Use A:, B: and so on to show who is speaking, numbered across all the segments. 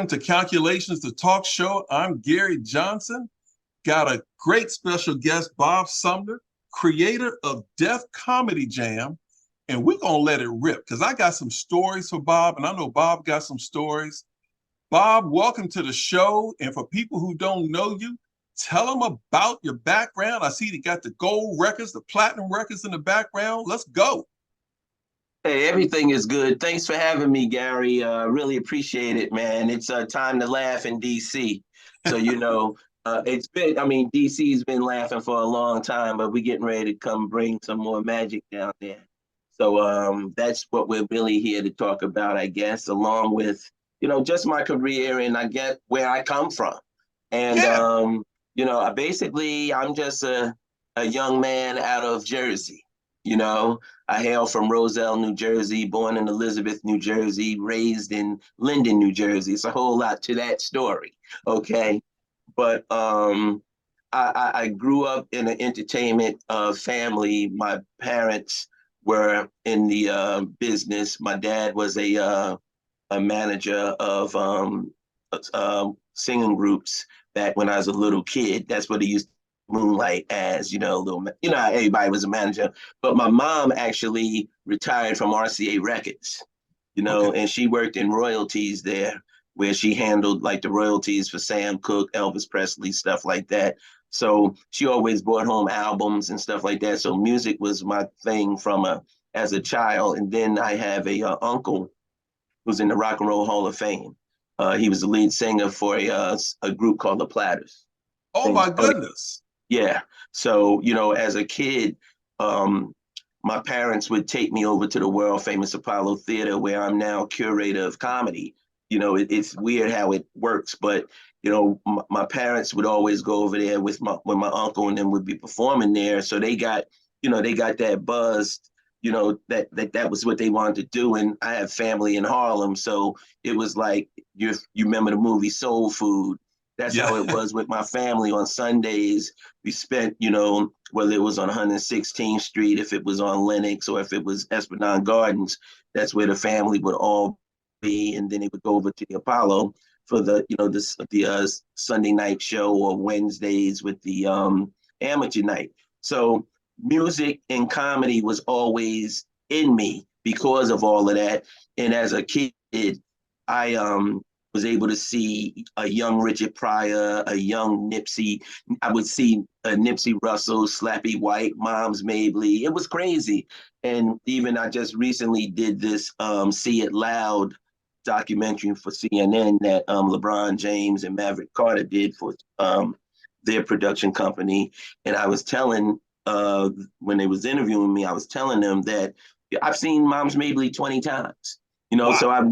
A: to Calculations, the talk show. I'm Gary Johnson. Got a great special guest, Bob Sumner, creator of Def Comedy Jam. And we're going to let it rip because I got some stories for Bob, and I know Bob got some stories. Bob, welcome to the show. And for people who don't know you, tell them about your background. I see you got the gold records, the platinum records in the background. Let's go.
B: Hey, everything is good. Thanks for having me, Gary. Really appreciate it, man. It's time to laugh in DC. So, it's been, DC's been laughing for a long time, but we're getting ready to come bring some more magic down there. So that's what we're really here to talk about, I guess, along with, just my career and I guess where I come from. And,
A: Yeah.
B: I'm just a young man out of Jersey, you know. I hail from Roselle, New Jersey, born in Elizabeth, New Jersey, raised in Linden, New Jersey. It's a whole lot to that story, okay? But I grew up in an entertainment family. My parents were in the business. My dad was a manager of singing groups back when I was a little kid. That's what he used to moonlight as, everybody was a manager. But my mom actually retired from RCA Records,
A: Okay.
B: and she worked in royalties there, where she handled like the royalties for Sam Cooke, Elvis Presley, stuff like that. So she always brought home albums and stuff like that. So music was my thing as a child. And then I have a uncle who's in the Rock and Roll Hall of Fame. He was the lead singer for a group called the Platters.
A: Oh,
B: And
A: my goodness.
B: yeah. So, as a kid, um, my parents would take me over to the world famous Apollo Theater, where I'm now curator of comedy. It's weird how it works, but my parents would always go over there with my uncle, and then would be performing there. So they got that buzz. That was what they wanted to do, and I have family in Harlem, so it was like you remember the movie Soul Food. That's
A: Yeah.
B: how it was with my family on Sundays. We spent, whether it was on 116th Street, if it was on Lenox, or if it was Esplanade Gardens, that's where the family would all be. And then they would go over to the Apollo for the Sunday night show, or Wednesdays with the amateur night. So music and comedy was always in me because of all of that. And as a kid, I was able to see a young Richard Pryor, a young Nipsey. I would see a Nipsey Russell, Slappy White, Moms Mabley. It was crazy. And even I just recently did this See It Loud documentary for CNN that LeBron James and Maverick Carter did for their production company. And I was telling, when they was interviewing me, I was telling them that I've seen Moms Mabley 20 times. So
A: Wow.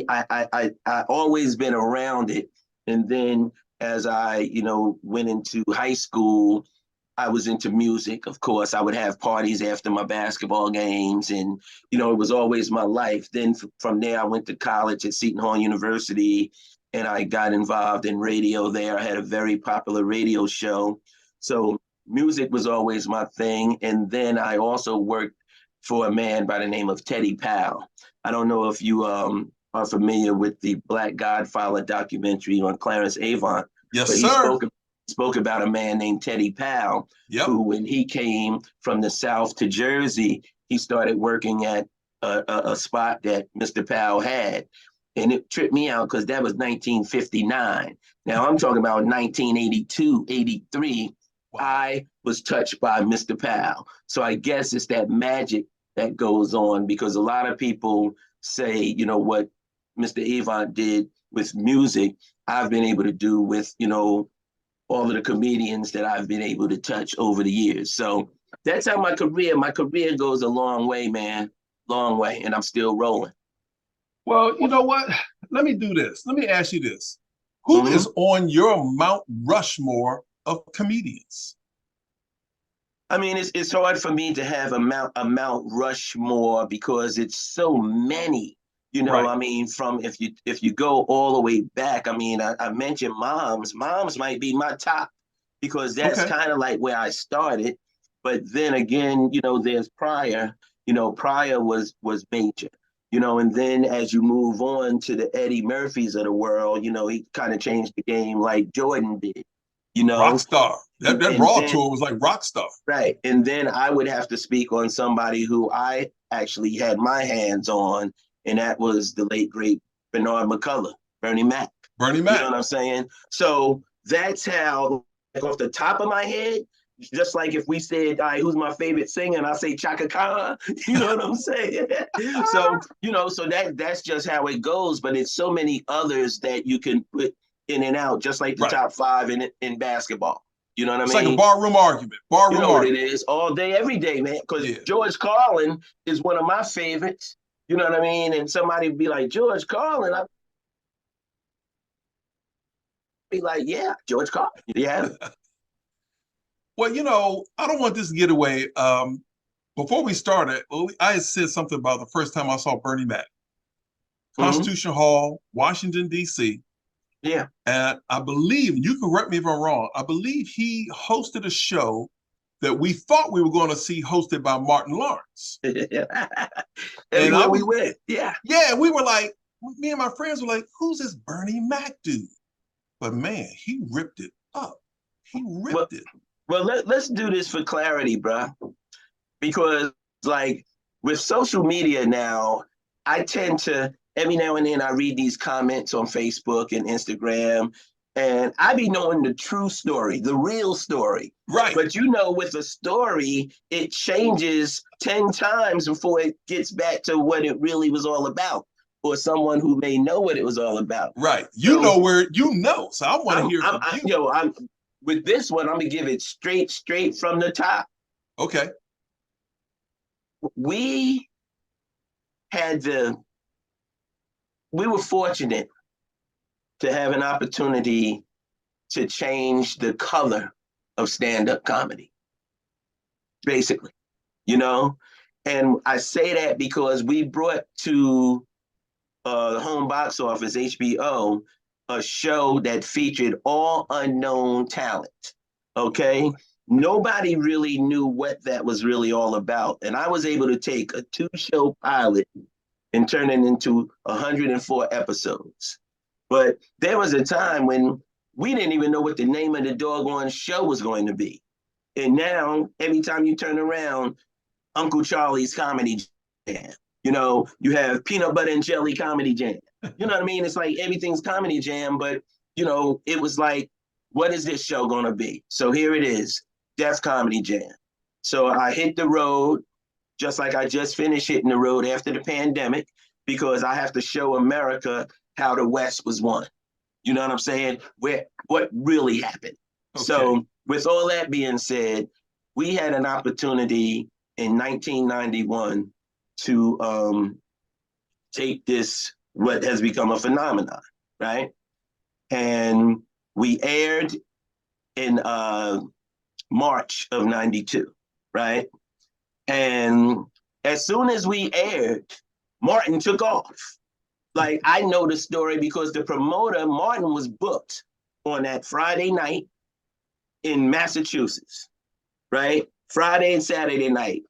B: I always been around it. And then as I, went into high school, I was into music. Of course, I would have parties after my basketball games, and it was always my life. Then from there, I went to college at Seton Hall University, and I got involved in radio there. I had a very popular radio show. So music was always my thing. And then I also worked for a man by the name of Teddy Powell. I don't know if you are familiar with the Black Godfather documentary on Clarence Avant,
A: Yes,
B: but he
A: sir.
B: spoke about a man named Teddy Powell,
A: Yep.
B: who, when he came from the South to Jersey, he started working at a spot that Mr. Powell had. And it tripped me out because that was 1959. Now I'm talking about 1982, 83.
A: Wow.
B: I was touched by Mr. Powell. So I guess it's that magic that goes on, because a lot of people say, what Mr. Avant did with music, I've been able to do with, all of the comedians that I've been able to touch over the years. So that's how my career goes a long way, man. Long way. And I'm still rolling.
A: Well, you know what? Let me do this. Let me ask you this. Who
B: Mm-hmm.
A: is on your Mount Rushmore of comedians?
B: I mean, it's hard for me to have a Mount Rushmore because it's so many.
A: Right.
B: I mean, from if you go all the way back, I mean, I mentioned Moms. Moms might be my top because that's
A: Okay.
B: kind of like where I started. But then again, there's Pryor. Pryor was major. and then as you move on to the Eddie Murphys of the world, he kind of changed the game like Jordan did, you
A: Rock
B: know,
A: star. That
B: and
A: Raw
B: then
A: tour was like rock star.
B: right, and then I would have to speak on somebody who I actually had my hands on, and that was the late great Bernard McCullough, Bernie Mac.
A: Bernie
B: You know
A: Mac.
B: what I'm saying? So that's how, like, off the top of my head, just like if we said, all right, who's my favorite singer, and I say Chaka Khan, you know what I'm saying? So, so that's just how it goes. But it's so many others that you can put in and out, just like the
A: Right.
B: top five in basketball. You know what
A: It's
B: I
A: like a
B: mean?
A: barroom argument.
B: You
A: Barroom
B: know what it
A: argument.
B: is, all day, every day, man. Because
A: Yeah.
B: George Carlin is one of my favorites. You know what I mean? And somebody would be like, George Carlin, I'd be like, yeah, George Carlin. Yeah.
A: Well, I don't want this to get away. Before we started, I had said something about the first time I saw Bernie Mac,
B: Mm-hmm.
A: Constitution Hall, Washington, D.C.
B: Yeah.
A: And I believe, you can correct me if I'm wrong, I believe he hosted a show that we thought we were going to see hosted by Martin Lawrence. And I
B: Everywhere we
A: was,
B: went. Yeah.
A: yeah, we were like, me and my friends were like, who's this Bernie Mac dude? But man, he ripped it up. He
B: Well,
A: ripped it.
B: well, let's do this for clarity, bro. Because, like, with social media now, I tend to, every now and then, I read these comments on Facebook and Instagram, and I be knowing the true story, the real story.
A: Right.
B: But with a story, it changes 10 times before it gets back to what it really was all about, or someone who may know what it was all about.
A: Right. You
B: So
A: know where you know. So I want to hear from you.
B: I'm with this one, I'm gonna give it straight from the top.
A: Okay.
B: We had we were fortunate to have an opportunity to change the color of stand-up comedy, basically, And I say that because we brought to the home box office, HBO, a show that featured all unknown talent. Okay. Nobody really knew what that was really all about. And I was able to take a 2-show pilot and turn it into 104 episodes. But there was a time when we didn't even know what the name of the doggone show was going to be. And now, every time you turn around, Uncle Charlie's Comedy Jam. You have Peanut Butter and Jelly Comedy Jam. You know what I mean? It's like everything's Comedy Jam, but, it was like, what is this show going to be? So here it is, Def Comedy Jam. So I hit the road, just like I just finished hitting the road after the pandemic, because I have to show America how the West was won. You know what I'm saying? What really happened. Okay. So with all that being said, we had an opportunity in 1991 to take this, what has become a phenomenon, right? And we aired in March of 92, right? And as soon as we aired, Martin took off. Like, I know the story because the promoter, Martin, was booked on that Friday night in Massachusetts, right? Friday and Saturday night.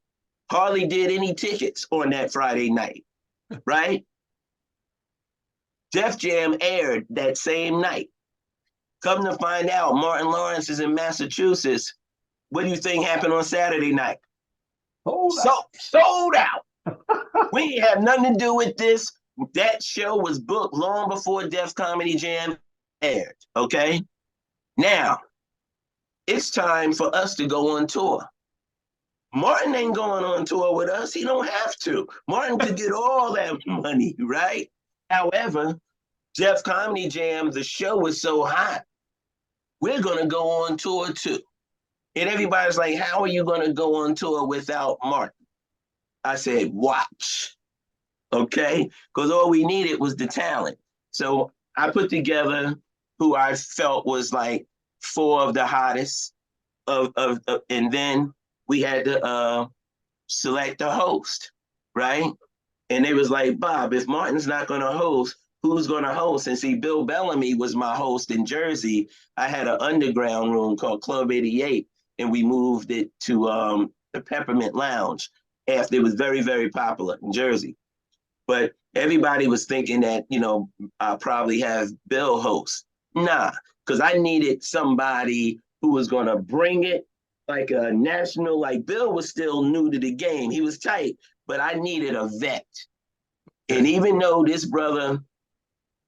B: Hardly did any tickets on that Friday night, right? Def Jam aired that same night. Come to find out, Martin Lawrence is in Massachusetts. What do you think happened on Saturday night? Sold out. We ain't have nothing to do with this. That show was booked long before Def Comedy Jam aired, okay? Now, it's time for us to go on tour. Martin ain't going on tour with us. He don't have to. Martin could get all that money, right? However, Def Comedy Jam, the show was so hot, we're going to go on tour too. And everybody's like, how are you going to go on tour without Martin? I said, watch, okay? Because all we needed was the talent. So I put together who I felt was like 4 of the hottest and then we had to select a host, right? And they was like, Bob, if Martin's not going to host, who's going to host? And see, Bill Bellamy was my host in Jersey. I had an underground room called Club 88, and we moved it to the Peppermint Lounge after it was very, very popular in Jersey. But everybody was thinking that, I'll probably have Bill host. Nah, because I needed somebody who was going to bring it like a national, like Bill was still new to the game. He was tight, but I needed a vet. And
A: Okay.
B: even though this brother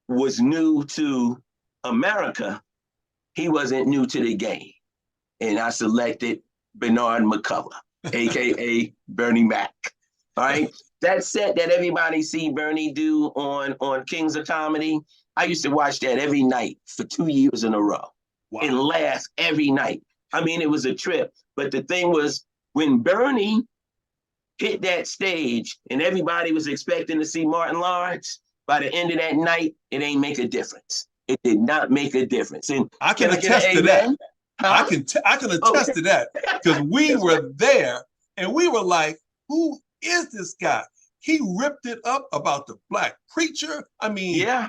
B: was new to America, he wasn't new to the game. And I selected Bernard McCullough, aka Bernie Mac. All right. That set that everybody see Bernie do on Kings of Comedy, I used to watch that every night for 2 years in a row and
A: Wow.
B: laugh every night. I mean, it was a trip. But the thing was, when Bernie hit that stage and everybody was expecting to see Martin Lawrence, by the end of that night, it ain't make a difference. It did not make a difference. And
A: I
B: can
A: can
B: I get
A: attest
B: an
A: to that.
B: amen? Huh?
A: I can
B: Okay.
A: attest to that because we were there and we were like, who is this guy? He ripped it up about the black preacher. I mean,
B: Yeah.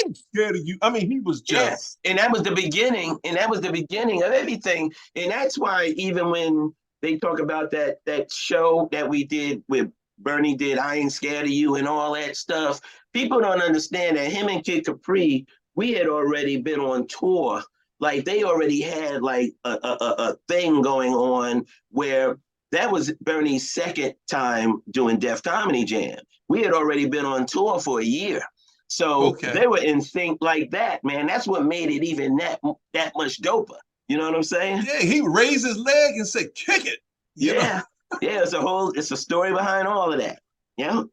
A: I'm scared of you. I mean, he was just
B: Yes. And that was the beginning. And that was the beginning of everything. And that's why even when they talk about that show that we did with Bernie did, I Ain't Scared of You and all that stuff, people don't understand that him and Kid Capri, we had already been on tour. Like they already had like a thing going on where that was Bernie's second time doing Def Comedy Jam. We had already been on tour for a year. So
A: okay.
B: they were in sync like that, man. That's what made it even that much doper. You know what I'm saying?
A: Yeah, he raised his leg and said, kick it. You know,
B: Yeah. Yeah, it's a story behind all of that. Yeah.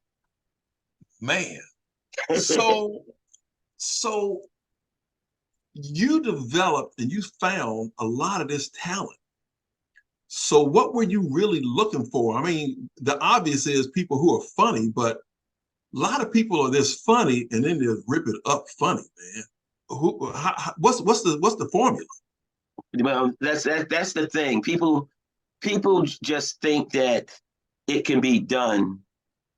A: man. So so you developed and you found a lot of this talent. So what were you really looking for? I mean, the obvious is people who are funny, but a lot of people are this funny and then they rip it up funny, man. What's the formula?
B: Well, that's the thing. People just think that it can be done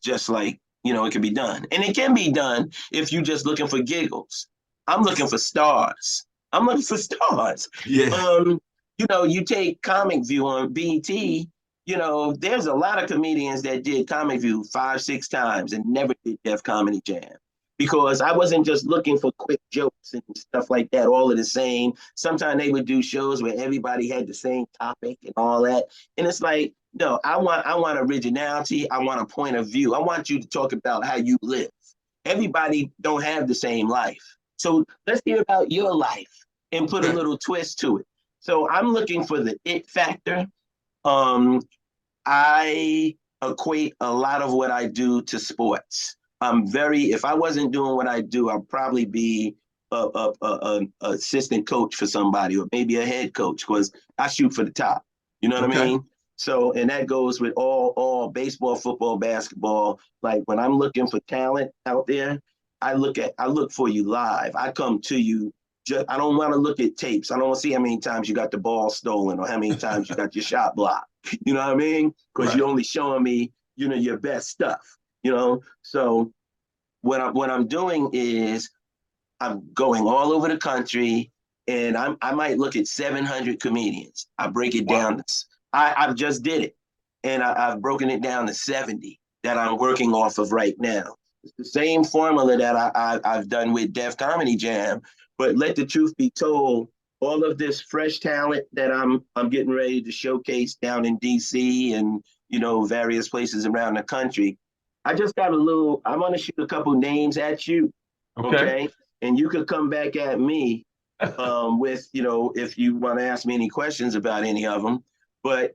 B: just like, it can be done. And it can be done if you're just looking for giggles. I'm looking for stars. I'm looking for stars.
A: Yeah.
B: You take Comic View on BT, there's a lot of comedians that did Comic View 5, 6 times and never did Def Comedy Jam. Because I wasn't just looking for quick jokes and stuff like that, all of the same. Sometimes they would do shows where everybody had the same topic and all that. And it's like, no, I want originality. I want a point of view. I want you to talk about how you live. Everybody don't have the same life. So let's hear about your life and put a
A: Okay.
B: little twist to it. So I'm looking for the it factor. Um, I equate a lot of what I do to sports. If I wasn't doing what I do, I'd probably be a assistant coach for somebody or maybe a head coach because I shoot for the top. You know what I
A: Okay.
B: mean? So, and that goes with all baseball, football, basketball. Like when I'm looking for talent out there, I look for you live. I come to you. I don't want to look at tapes. I don't want to see how many times you got the ball stolen or how many times you got your shot blocked. You know what I mean? Because
A: Right.
B: you're only showing me, your best stuff. So what I'm doing is I'm going all over the country, and I might look at 700 comedians. I break it
A: Wow.
B: down. I've just did it, and I've broken it down to 70 that I'm working off of right now. It's the same formula that I've done with Def Comedy Jam, but let the truth be told, all of this fresh talent that I'm getting ready to showcase down in DC and various places around the country. I just got a little. I want to shoot a couple names at you,
A: Okay.
B: okay? And you could come back at me with, if you want to ask me any questions about any of them. But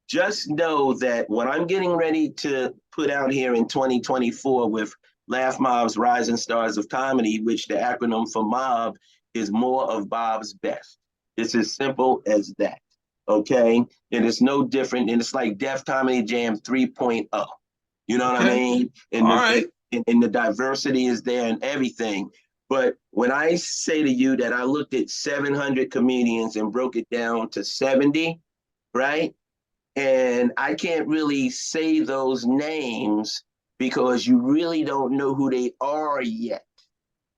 B: just know that what I'm getting ready to put out here in 2024 with Laugh Mob's Rising Stars of Comedy, which the acronym for MOB is More of Bob's Best. It's as simple as that. Okay. And it's no different. And it's like Def Comedy Jam 3.0. You know what I
A: Okay.
B: mean? And
A: All
B: the,
A: right.
B: and the diversity is there and everything. But when I say to you that I looked at 700 comedians and broke it down to 70, right? And I can't really say those names because you really don't know who they are yet.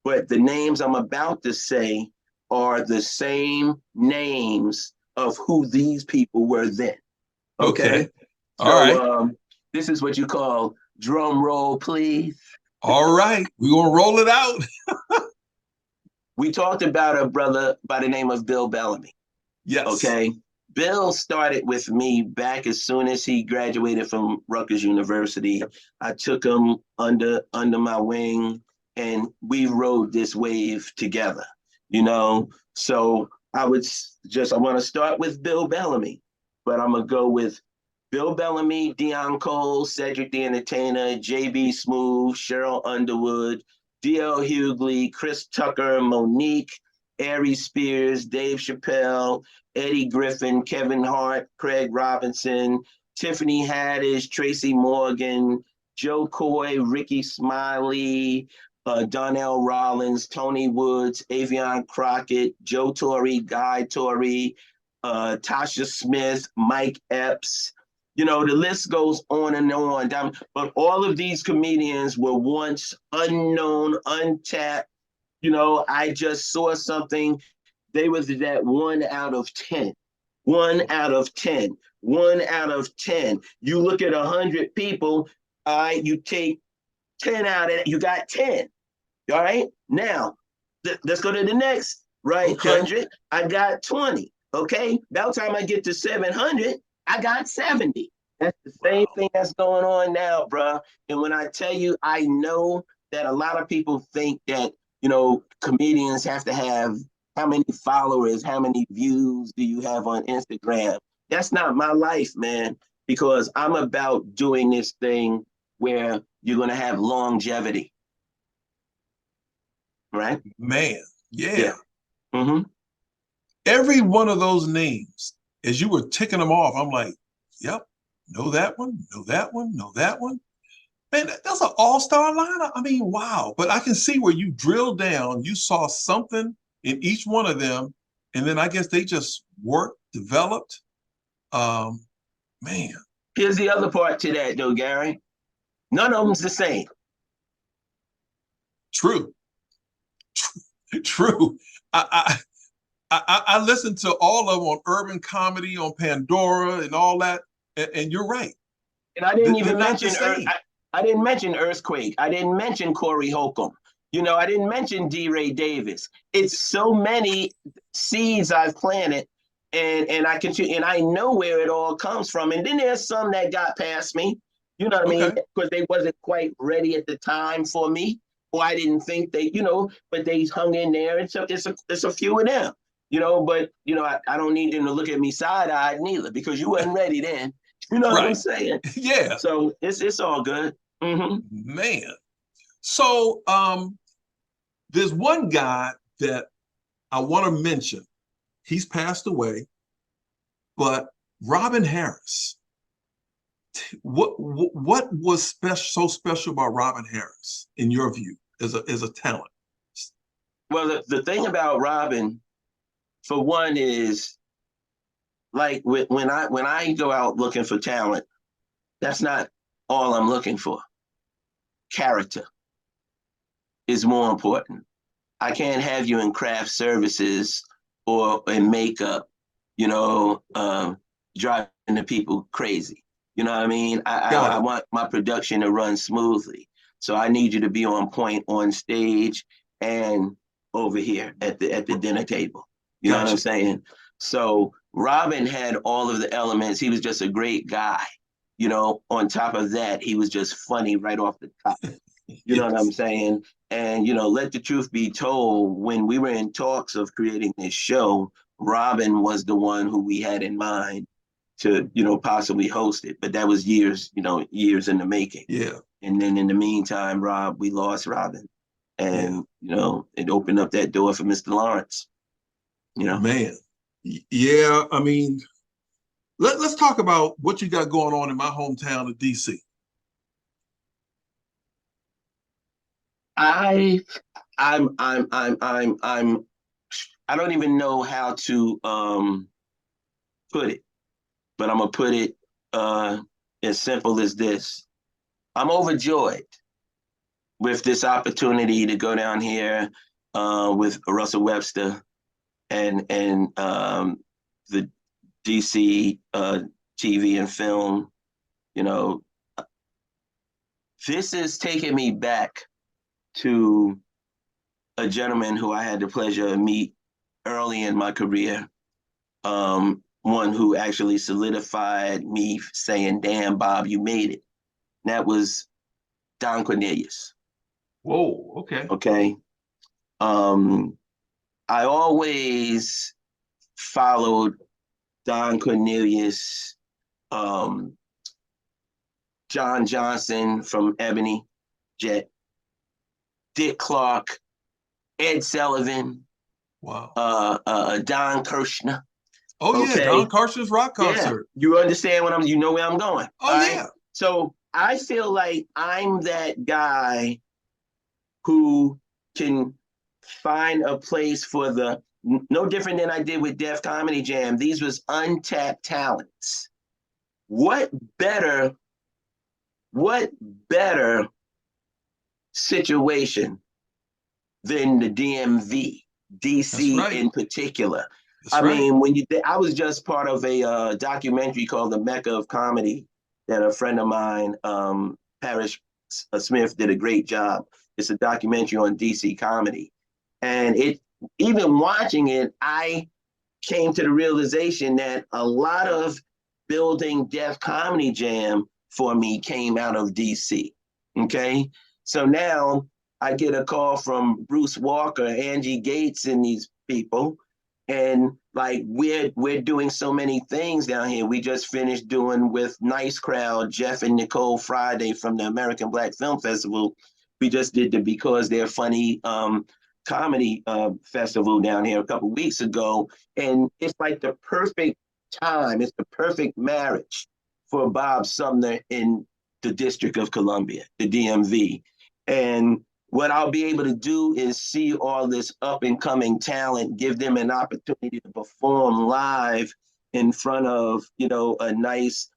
B: But the names I'm about to say are the same names of who these people were then.
A: Okay.
B: Okay.
A: All right.
B: So this is what you call drum roll, please.
A: All right, we're gonna roll it out.
B: We talked about a brother by the name of Bill Bellamy.
A: Yes.
B: Okay. Bill started with me back as soon as he graduated from Rutgers University. I took him under my wing and we rode this wave together, you know. So I want to start with Bill Bellamy, but I'm gonna go with Bill Bellamy, Deion Cole, Cedric the Entertainer, JB Smooth, Cheryl Underwood, DL Hughley, Chris Tucker, Monique, Ari Spears, Dave Chappelle, Eddie Griffin, Kevin Hart, Craig Robinson, Tiffany Haddish, Tracy Morgan, Joe Coy, Ricky Smiley, Donnell Rollins, Tony Woods, Avion Crockett, Joe Torre, Guy Torre, Tasha Smith, Mike Epps. You know, the list goes on and on. But all of these comedians were once unknown, untapped. You know, I just saw something. They was that 1 out of 10. 1 out of 10. 1 out of 10. You look at 100 people, all right, you take 10 out of it, you got 10. All right. Now, let's go to the next, right?
A: Okay.
B: 100, I got 20. Okay. By the time I get to 700, I got 70. That's the same thing that's going on now, bro. And when I tell you, I know that a lot of people think that, you know, comedians have to have how many followers, how many views do you have on Instagram? That's not my life, man, because I'm about doing this thing where you're going to have longevity, right?
A: Man, yeah.
B: Yeah. Mm-hmm.
A: Every one of those names, as you were ticking them off, I'm like, yep, know that one, know that one, know that one. Man, that's an all-star lineup. I mean, wow. But I can see where you drilled down, you saw something in each one of them, and then I guess they just worked, developed. Um, man,
B: Here's the other part to that, though, Gary. None of them's the same.
A: true, true. I, I listened to all of them on Urban Comedy, on Pandora, and all that, and you're right.
B: And I didn't
A: They're
B: even
A: not the
B: mention
A: same.
B: I didn't mention Earthquake. I didn't mention Corey Holcomb. You know, I didn't mention D. Ray Davis. It's so many seeds I've planted, and I continue, and I know where it all comes from. And then there's some that got past me. You know what I mean?
A: Okay,
B: Because they wasn't quite ready at the time for me, or I didn't think they, you know, but they hung in there. It's a few of them. You know, but you know, I don't need them to look at me side-eyed neither because you wasn't ready then. You know what I'm
A: right.
B: saying?
A: Yeah,
B: So it's all good. Mm-hmm.
A: man. So there's one guy that I want to mention. He's passed away, but Robin Harris. What was so special about Robin Harris in your view as a talent?
B: Well, the thing about Robin, for one, is like when I go out looking for talent, that's not all I'm looking for. Character is more important. I can't have you in craft services or in makeup, you know, driving the people crazy. You know what I mean?
A: Got
B: I
A: it.
B: want my production to run smoothly. So I need you to be on point on stage and over here at the dinner table. You know what I'm
A: Gotcha.
B: saying? So Robin had all of the elements. He was just a great guy. You know, on top of that, he was just funny right off the top. You know what I'm
A: Yes.
B: saying? And, you know, let the truth be told, when we were in talks of creating this show, Robin was the one who we had in mind to, you know, possibly host it. But that was years, you know, years in the making.
A: Yeah.
B: And then in the meantime, we lost Robin.
A: Yeah.
B: And, you know, it opened up that door for Mr. Lawrence, you know.
A: Man. Yeah. I mean, let's talk about what you got going on in my hometown of DC.
B: I I'm I don't even know how to put it, but I'm gonna put it as simple as this. I'm overjoyed with this opportunity to go down here with Russell Webster and the DC TV and film. You know, this is taking me back to a gentleman who I had the pleasure of meet early in my career. One who actually solidified me saying, "Damn, Bob, you made it." And that was Don Cornelius.
A: Whoa, okay.
B: Okay. Um, I always followed Don Cornelius, um, John Johnson from Ebony Jet, Dick Clark, Ed Sullivan,
A: Wow.
B: Don Kirshner.
A: Oh yeah,
B: Okay.
A: Don Carson's rock
B: Yeah.
A: concert.
B: You understand you know where I'm going.
A: Oh
B: All right.
A: yeah.
B: So I feel like I'm that guy who can find a place for no different than I did with Def Comedy Jam. These was untapped talents. What better, what better situation than the DMV,
A: That's
B: DC
A: right.
B: in particular?
A: That's
B: I
A: right.
B: mean, I was just part of a documentary called The Mecca of Comedy that a friend of mine, Parrish Smith, did a great job. It's a documentary on DC comedy. And even watching it, I came to the realization that a lot of building Def Comedy Jam for me came out of DC. Okay. So now I get a call from Bruce Walker, Angie Gates, and these people. And like we're doing so many things down here. We just finished doing with Nice Crowd, Jeff and Nicole Friday from the American Black Film Festival. We just did the Because They're Funny comedy festival down here a couple weeks ago, and it's like the perfect time. It's the perfect marriage for Bob Sumner in the District of Columbia, the DMV. And what I'll be able to do is see all this up and coming talent, give them an opportunity to perform live in front of, a nice,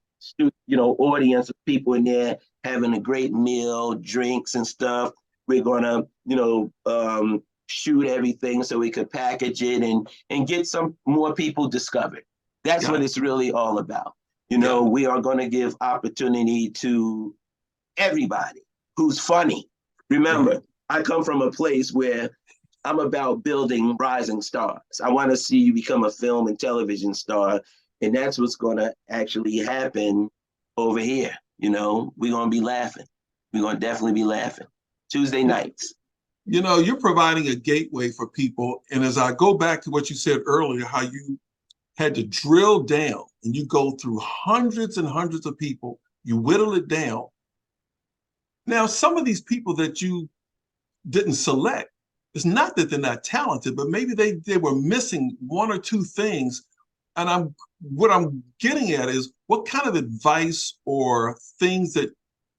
B: audience of people in there having a great meal, drinks and stuff. We're gonna, shoot everything so we could package it and get some more people discovered. That's what
A: Got it.
B: it's really all about.
A: Got it.
B: We are going to give opportunity to everybody who's funny. Remember, I come from a place where I'm about building rising stars. I want to see you become a film and television star, and that's what's going to actually happen over here. We're going to be laughing. We're going to definitely be laughing. Tuesday nights.
A: You're providing a gateway for people. And as I go back to what you said earlier, how you had to drill down and you go through hundreds and hundreds of people, you whittle it down. Now, some of these people that you didn't select, it's not that they're not talented, but maybe they were missing one or two things. And what I'm getting at is what kind of advice or things that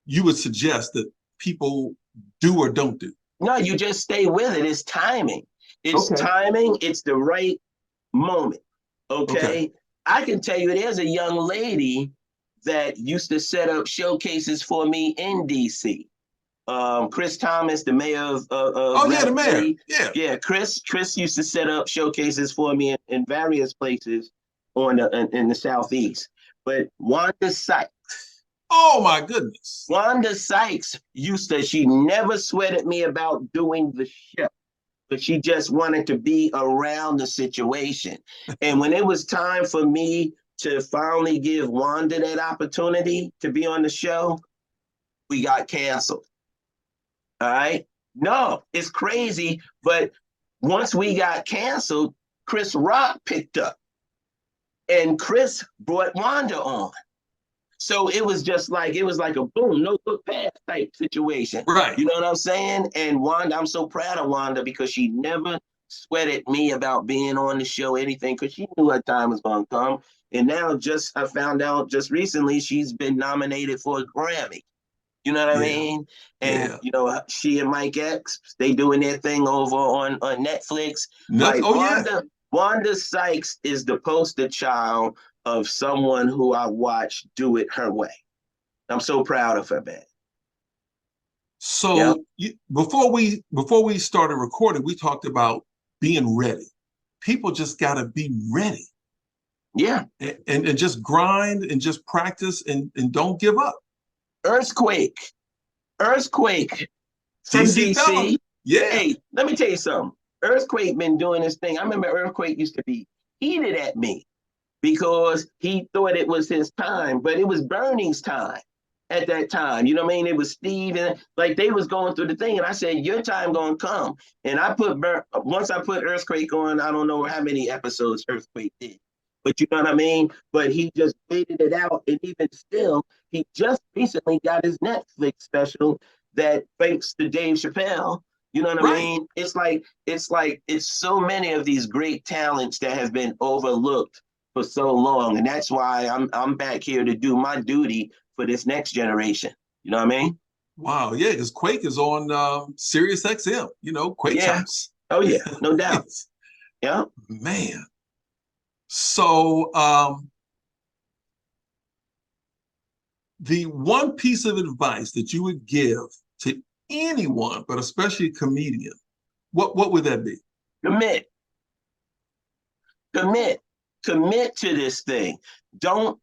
A: you would suggest that people do or don't do?
B: No, you just stay with it. It's timing. It's
A: Okay.
B: timing. It's the right moment.
A: Okay.
B: Okay. I can tell you there's a young lady that used to set up showcases for me in DC. Chris Thomas, the mayor of
A: Oh yeah, the
B: Rapid
A: mayor.
B: City.
A: Yeah.
B: Yeah, Chris used to set up showcases for me in various places in the southeast. But Wanda Sykes.
A: Oh my goodness.
B: Wanda Sykes she never sweated me about doing the show, but she just wanted to be around the situation. And when it was time for me to finally give Wanda that opportunity to be on the show, we got canceled. All right. No, it's crazy. But once we got canceled, Chris Rock picked up and Chris brought Wanda on. So it was like a boom, no look past type situation.
A: Right.
B: You know what I'm saying? And Wanda, I'm so proud of Wanda because she never sweated me about being on the show, anything, because she knew her time was going to come. And now I found out just recently she's been nominated for a Grammy. You know what I
A: Yeah.
B: mean? And,
A: Yeah.
B: she and Mike X, they doing their thing over on Netflix.
A: Nothing.
B: Like
A: Oh yeah.
B: Wanda Sykes is the poster child of someone who I watched do it her way. I'm so proud of her, man.
A: So before we started recording, we talked about being ready. People just got to be ready.
B: Yeah.
A: And just grind and just practice and don't give up.
B: Earthquake from
A: DC fella.
B: DC.
A: Yeah.
B: Hey, let me tell you something. Earthquake been doing this thing. I remember Earthquake used to be heated at me because he thought it was his time, but it was Bernie's time at that time. You know what I mean? It was Steve and like they was going through the thing, and I said, "Your time gonna come." And once I put Earthquake on, I don't know how many episodes Earthquake did, but you know what I mean. But he just waited it out, and even still, he just recently got his Netflix special that thanks to Dave Chappelle. You know what I
A: Right.
B: mean? It's so many of these great talents that have been overlooked for so long, and that's why I'm back here to do my duty for this next generation. You know what I mean?
A: Wow. Yeah, because Quake is on Sirius XM, Quake's
B: Yeah.
A: house.
B: Oh yeah, no doubt.
A: Yes.
B: Yeah.
A: Man. So the one piece of advice that you would give to anyone, but especially a comedian, what would that be?
B: Commit, commit, commit to this thing. Don't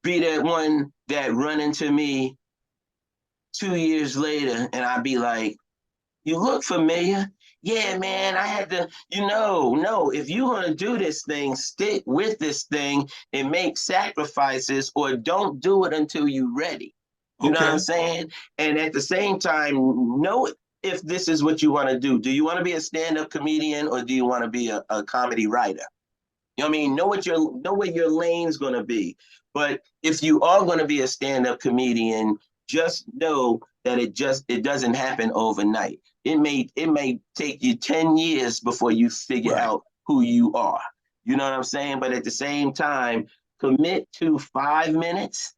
B: be that one that run into me 2 years later and I be like, "You look familiar." Yeah, man, I had to, no, if you're going to do this thing, stick with this thing and make sacrifices or don't do it until you're ready. You know what I'm
A: Okay.
B: saying? And at the same time, know if this is what you want to do. Do you want to be a stand-up comedian or do you want to be a comedy writer? You know what I mean? Know what your lane's gonna be. But if you are gonna be a stand-up comedian, just know that it doesn't happen overnight. It may take you 10 years before you figure
A: Right.
B: out who you are. You know what I'm saying? But at the same time, commit to 5 minutes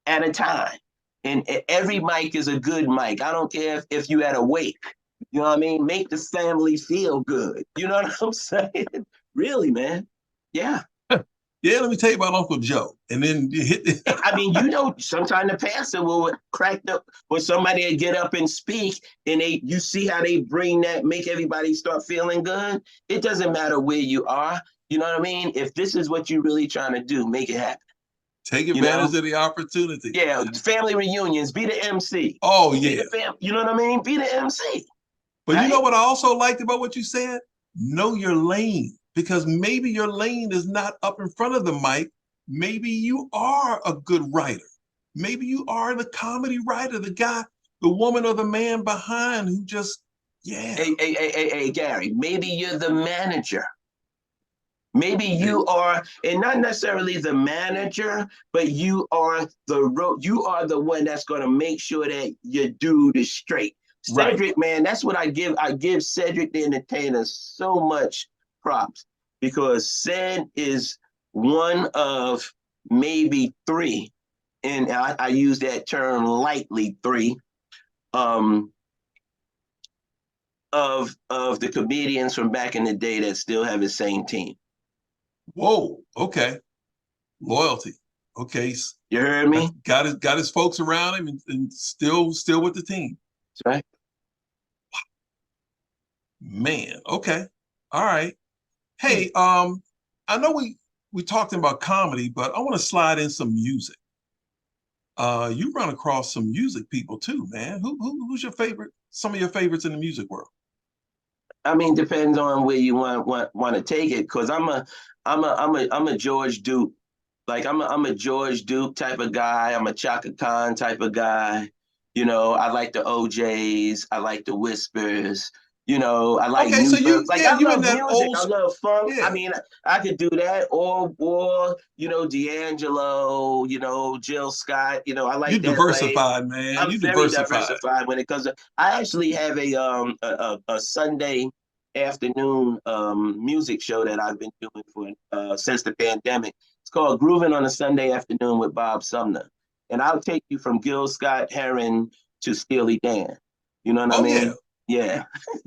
B: at a time. And every mic is a good mic. I don't care if you at a wake. You know what I mean? Make the family feel good. You know what I'm saying? Really, man. Yeah.
A: Yeah, let me tell you about Uncle Joe. And then you hit
B: I mean, sometimes the pastor will crack up or somebody will get up and speak and you see how they make everybody start feeling good. It doesn't matter where you are. You know what I mean? If this is what you're really trying to do, make it happen.
A: take
B: You know?
A: advantage of the opportunity.
B: Yeah,
A: And
B: family reunions, be the MC.
A: oh
B: Be
A: yeah.
B: the you know what I mean? Be the MC,
A: But you know
B: right?
A: what I also liked about what you said? Know your lane. Because maybe your lane is not up in front of the mic. Maybe you are a good writer. Maybe you are the comedy writer, the guy, the woman or the man behind who just, yeah.
B: Hey, Gary, maybe you're the manager. Maybe
A: Hey,
B: you are, and not necessarily the manager, but you are the one that's going to make sure that your dude is straight.
A: right.
B: Cedric, man, that's what I give. I give Cedric the Entertainer so much props because Ced is one of maybe three, and I use that term lightly, three, um, of the comedians from back in the day that still have the same team.
A: Whoa. Okay. Loyalty. Okay.
B: You heard me?
A: Got his folks around him and still with the team.
B: That's right.
A: Man. Okay. All right.
B: Hmm.
A: Hey, I know we talked about comedy, but I want to slide in some music. You run across some music people too, man. Who's your favorite? Some of your favorites in the music world.
B: I mean, depends on where you want to take it. Cause I'm a George Duke. Like I'm a George Duke type of guy. I'm a Chaka Khan type of guy. I like the OJs. I like the Whispers. I like
A: Okay, so
B: New York.
A: you
B: Like
A: yeah,
B: I
A: you in
B: love
A: that
B: music.
A: old
B: I love funk. I
A: yeah.
B: mean, I could do that. Or D'Angelo. Jill Scott. I
A: You
B: like that lane.
A: diversified, man.
B: I'm
A: You
B: very
A: diversified.
B: diversified when it comes to. I actually have a Sunday afternoon music show that I've been doing for since the pandemic. It's called Grooving on a Sunday Afternoon with Bob Sumner, and I'll take you from Gil Scott Heron to Steely Dan. You know what I
A: Oh yeah.
B: mean? Yeah,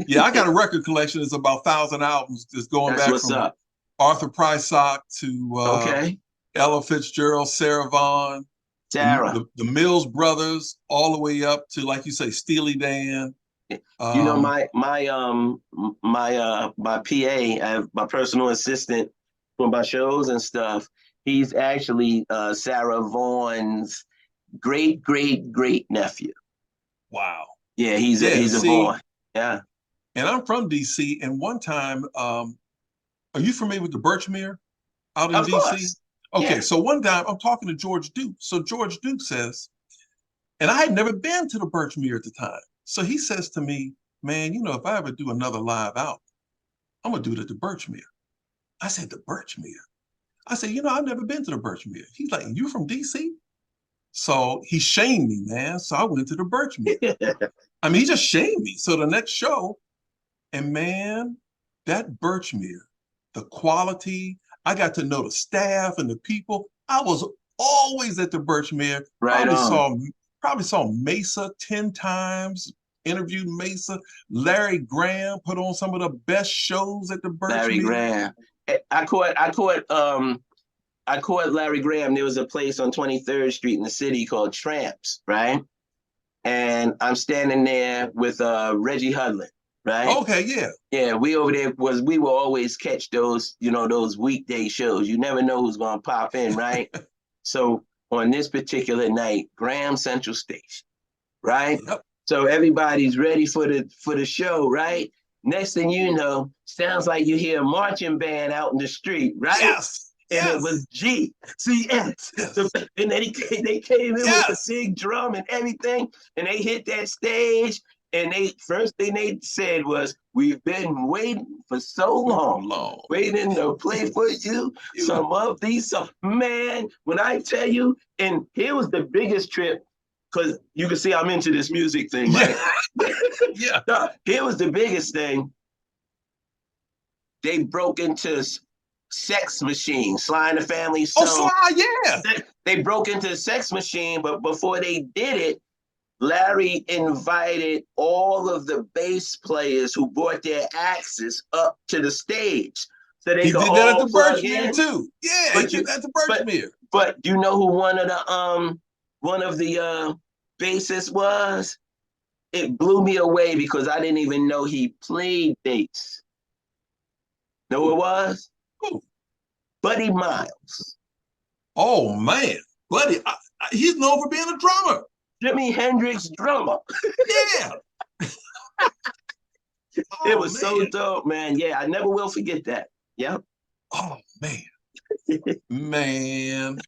A: Yeah, I got a record collection that's about 1,000 albums just going
B: that's
A: back
B: what's
A: from
B: up.
A: Arthur Prysock to
B: Okay,
A: Ella Fitzgerald, Sarah Vaughan,
B: Sarah.
A: the Mills Brothers, all the way up to, like you say, Steely Dan. Um,
B: My PA, I have my personal assistant for my shows and stuff. He's actually Sarah Vaughan's great nephew.
A: Wow.
B: Yeah, he's
A: Yeah,
B: a
A: see,
B: boy. Yeah.
A: and I'm from DC. And one time, are you familiar with the Birchmere out in
B: Of
A: DC?
B: course.
A: Okay,
B: Yeah.
A: so one time I'm talking to George Duke. So George Duke says, and I had never been to the Birchmere at the time. So he says to me, man, you know, if I ever do another live out, I'm gonna do it at the Birchmere. I said, the Birchmere. I said, you know, I've never been to the Birchmere. He's like, you from DC? So he shamed me, man. So I went to the Birchmere. I mean, he just shamed me. So the next show, and man, that Birchmere, the quality, I got to know the staff and the people. I was always at the Birchmere.
B: Right on.
A: Probably saw Mesa 10 times, interviewed Mesa. Larry Graham put on some of the best shows at the
B: Larry
A: Birchmere.
B: Graham. I caught Larry Graham. There was a place on 23rd Street in the city called Tramps, right? And I'm standing there with Reggie Hudlin, right?
A: Okay, yeah.
B: Yeah, we will always catch those, those weekday shows. You never know who's gonna pop in, right? So on this particular night, Graham Central Station, right?
A: Yep.
B: So everybody's ready for the show, right? Next thing you know, sounds like you hear a marching band out in the street, right?
A: Yes.
B: And it was GCS.
A: Yes.
B: And then they came in with the
A: Yes.
B: big drum and everything, and they hit that stage. And first thing they said was, "We've been waiting for so long, waiting to play for you some of these songs." Man, when I tell you, and here was the biggest trip, because you can see I'm into this music thing, right?
A: Yeah.
B: No, here was the biggest thing. They broke into Sex Machine, Sly and the Family Stone.
A: Oh, Sly, yeah.
B: They broke into the Sex Machine, but before they did it, Larry invited all of the bass players who brought their axes up to the stage. So they
A: he
B: could
A: did that at
B: all
A: the
B: plug
A: Birchmere
B: in.
A: too. Yeah,
B: But
A: he did that at the Birchmere.
B: But you know who one of the bassists was? It blew me away because I didn't even know he played bass. Know who it was?
A: Ooh.
B: Buddy Miles.
A: Oh man, Buddy, he's known for being a drummer.
B: Jimi Hendrix drummer.
A: Yeah.
B: It was so dope, man. Yeah, I never will forget that. Yeah.
A: Oh man. Man.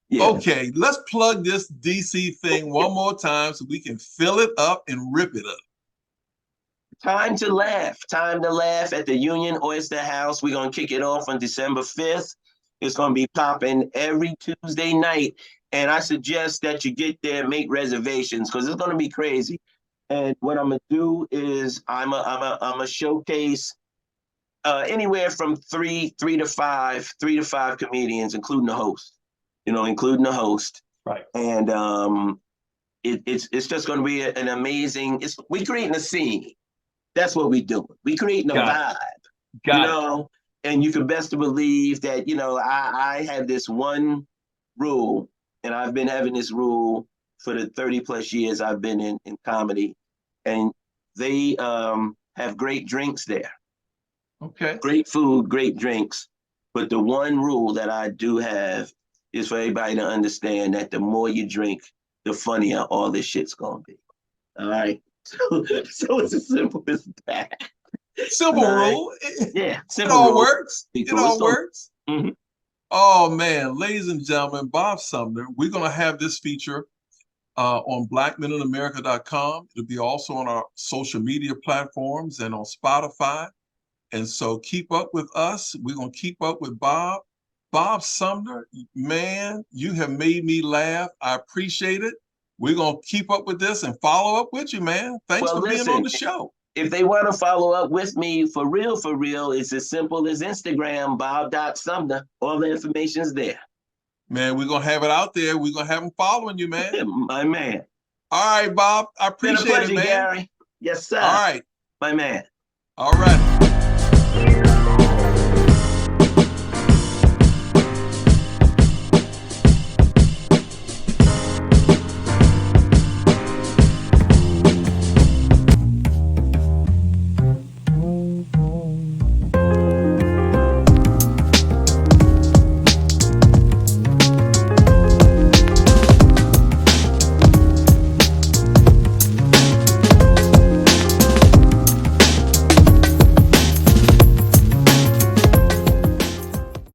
B: Yeah.
A: Okay, let's plug this DC thing one more time so we can fill it up and rip it up.
B: Time to laugh. Time to laugh at the Union Oyster House. We're going to kick it off on December 5th. It's going to be popping every Tuesday night. And I suggest that you get there, make reservations, because it's going to be crazy. And what I'm going to do is I'm a showcase anywhere from three to five comedians, including the host. Including the host.
A: Right.
B: And it's just going to be an amazing. We're creating a scene. That's what we're doing. We creating a vibe. Got it. And you can best believe that I have this one rule, and I've been having this rule for the 30 plus years I've been in comedy, and they have great drinks there.
A: Okay.
B: Great food, great drinks. But the one rule that I do have is for everybody to understand that the more you drink, the funnier all this shit's gonna be. All right. So it's as simple as that.
A: Simple rule.
B: Yeah.
A: Simple. It all works. It all works.
B: Mm-hmm.
A: Oh man, ladies and gentlemen, Bob Sumner. We're gonna have this feature on blackmeninamerica.com. It'll be also on our social media platforms and on Spotify. And so keep up with us. We're gonna keep up with Bob. Bob Sumner, man, you have made me laugh. I appreciate it. We're going to keep up with this and follow up with you, man. Thanks for being on the show.
B: If they want to follow up with me for real, it's as simple as Instagram, bob.sumner. All the information's there.
A: Man, we're going to have it out there. We're going to have them following you, man.
B: My man.
A: All right, Bob. I appreciate it, man.
B: Gary. Yes, sir.
A: All right.
B: My man.
A: All right.